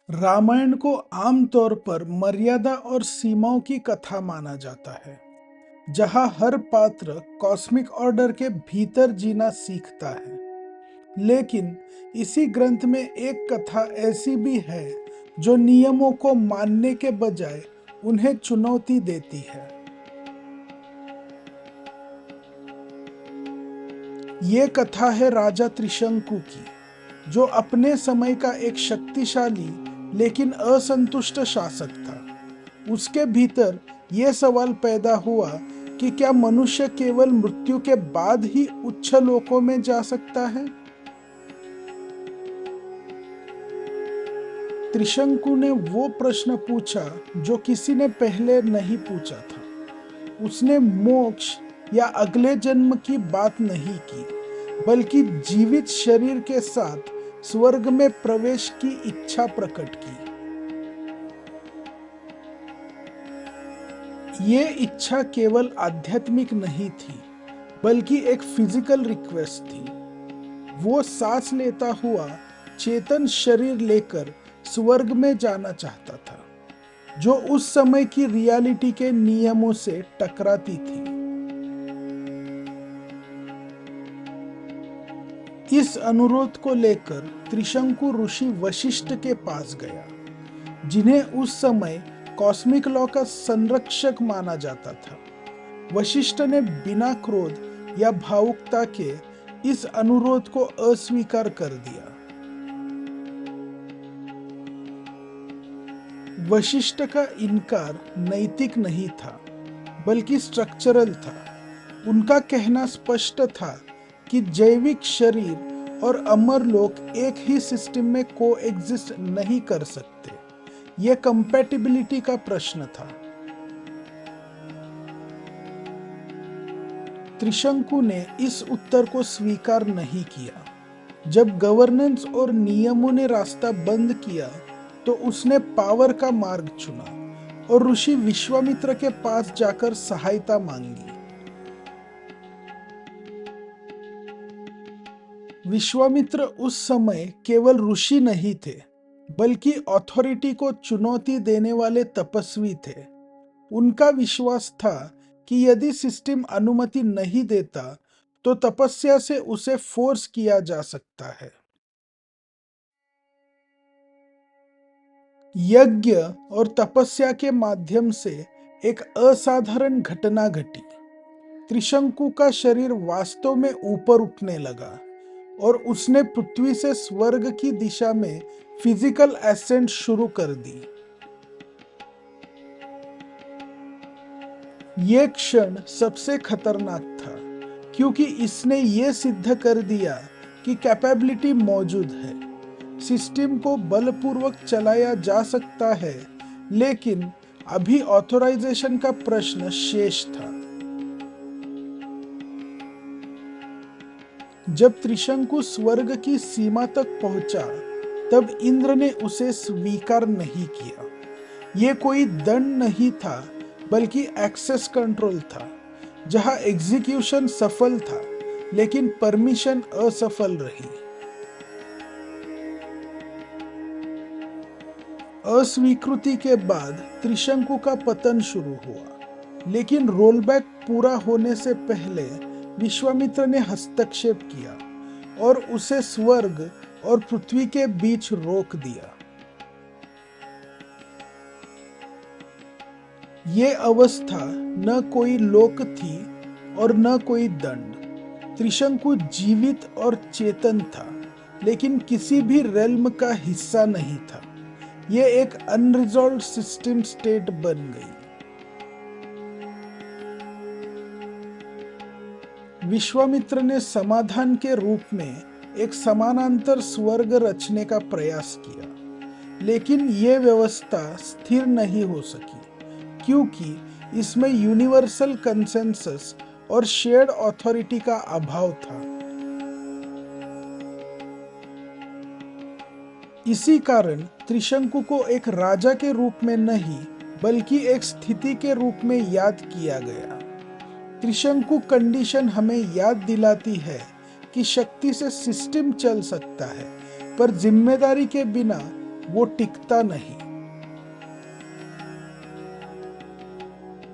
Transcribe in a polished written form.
रामायण को आमतौर पर मर्यादा और सीमाओं की कथा माना जाता है, जहां हर पात्र कॉस्मिक ऑर्डर के भीतर जीना सीखता है। लेकिन इसी ग्रंथ में एक कथा ऐसी भी है जो नियमों को मानने के बजाय उन्हें चुनौती देती है। ये कथा है राजा त्रिशंकु की, जो अपने समय का एक शक्तिशाली लेकिन असंतुष्ट शासक था। उसके भीतर यह सवाल पैदा हुआ कि क्या मनुष्य केवल मृत्यु के बाद ही उच्च लोकों में जा सकता है। त्रिशंकु ने वो प्रश्न पूछा जो किसी ने पहले नहीं पूछा था। उसने मोक्ष या अगले जन्म की बात नहीं की, बल्कि जीवित शरीर के साथ स्वर्ग में प्रवेश की इच्छा प्रकट की। ये इच्छा केवल आध्यात्मिक नहीं थी, बल्कि एक फिजिकल रिक्वेस्ट थी। वो सांस लेता हुआ चेतन शरीर लेकर स्वर्ग में जाना चाहता था, जो उस समय की रियलिटी के नियमों से टकराती थी। इस अनुरोध को लेकर त्रिशंकु ऋषि वशिष्ठ के पास गया, जिन्हें उस समय कॉस्मिक लॉ का संरक्षक माना जाता था। वशिष्ठ ने बिना क्रोध या भावुकता के इस अनुरोध को अस्वीकार कर दिया। वशिष्ठ का इनकार नैतिक नहीं था, बल्कि स्ट्रक्चरल था। उनका कहना स्पष्ट था कि जैविक शरीर और अमर लोक एक ही सिस्टम में कोएग्जिस्ट नहीं कर सकते। यह कंपैटिबिलिटी का प्रश्न था। त्रिशंकु ने इस उत्तर को स्वीकार नहीं किया। जब गवर्नेंस और नियमों ने रास्ता बंद किया, तो उसने पावर का मार्ग चुना और ऋषि विश्वामित्र के पास जाकर सहायता मांगी। विश्वामित्र उस समय केवल ऋषि नहीं थे, बल्कि अथॉरिटी को चुनौती देने वाले तपस्वी थे। उनका विश्वास था कि यदि सिस्टम अनुमति नहीं देता, तो तपस्या से उसे फोर्स किया जा सकता है। यज्ञ और तपस्या के माध्यम से एक असाधारण घटना घटी। त्रिशंकु का शरीर वास्तव में ऊपर उठने लगा और उसने पृथ्वी से स्वर्ग की दिशा में फिजिकल एसेंट शुरू कर दी। यह क्षण सबसे खतरनाक था, क्योंकि इसने यह सिद्ध कर दिया कि कैपेबिलिटी मौजूद है। सिस्टम को बलपूर्वक चलाया जा सकता है, लेकिन अभी ऑथराइजेशन का प्रश्न शेष था। जब त्रिशंकु स्वर्ग की सीमा तक पहुंचा, तब इंद्र ने उसे स्वीकार नहीं किया। यह कोई दंड नहीं था, बल्कि एक्सेस कंट्रोल था, जहां एग्जीक्यूशन सफल था, लेकिन परमिशन असफल रही। अस्वीकृति के बाद त्रिशंकु का पतन शुरू हुआ, लेकिन रोलबैक पूरा होने से पहले विश्वामित्र ने हस्तक्षेप किया और उसे स्वर्ग और पृथ्वी के बीच रोक दिया। ये अवस्था न कोई लोक थी और न कोई दंड। त्रिशंकु जीवित और चेतन था, लेकिन किसी भी रेल्म का हिस्सा नहीं था। यह एक अनरिजॉल्व्ड सिस्टम स्टेट बन गई। विश्वामित्र ने समाधान के रूप में एक समानांतर स्वर्ग रचने का प्रयास किया, लेकिन यह व्यवस्था स्थिर नहीं हो सकी, क्योंकि इसमें यूनिवर्सल कंसेंसस और शेयर्ड अथॉरिटी का अभाव था। इसी कारण त्रिशंकु को एक राजा के रूप में नहीं, बल्कि एक स्थिति के रूप में याद किया गया। त्रिशंकु कंडीशन हमें याद दिलाती है कि शक्ति से सिस्टम चल सकता है, पर जिम्मेदारी के बिना वो टिकता नहीं।